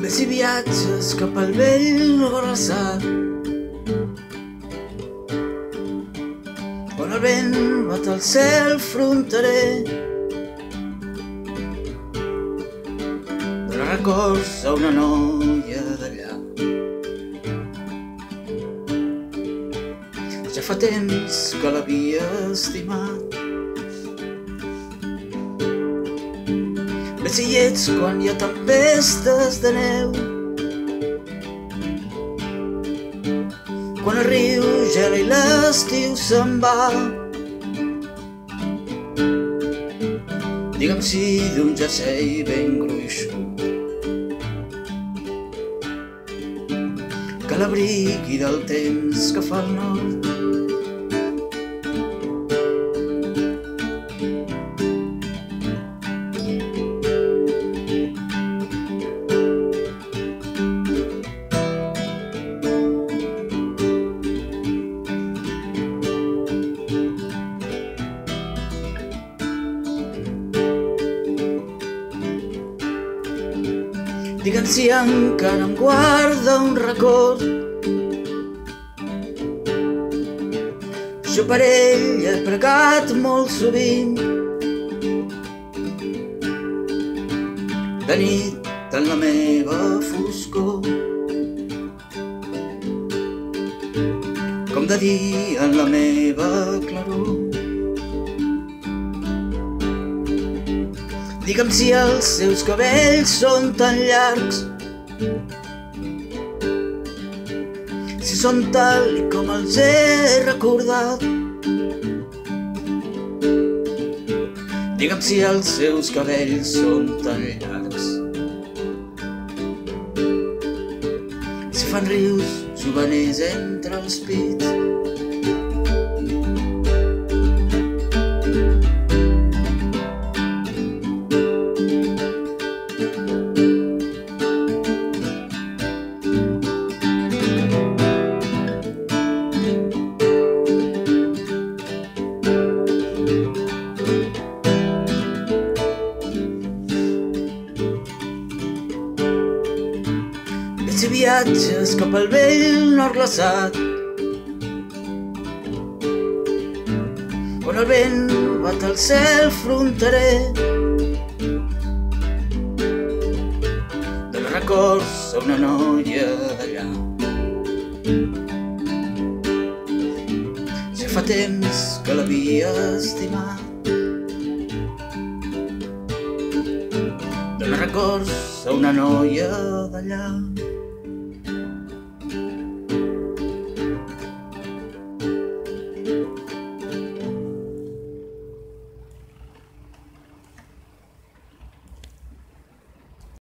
Ves i viatges cap al vell glaçat, on el vent bat al cel fronterer, dona records a una noia d'allà. Ja fa temps que l'havia estimat. Ves i ets quan hi ha tempestes de neu, quan el riu gela i l'estiu se'n va. Digue'm si d'un jersei ben gruixut que l'abrigui del temps que fa al nord. Digue'm si encara em guarda un record. Jo per ell he pregat molt sovint, de nit en la meva foscor, com de dia en la meva claror. Digue'm si els seus cabells són tan llargs, si són tal com els he recordat. Digue'm si els seus cabells són tan llargs, si fan rius juvenils entre els pits. Si viatges cap al vell nord glaçat, on el vent bat al cel fronterer, dona records a una noia d'allà. Ja fa temps que l'havia estimat. Dona records a una noia d'allà.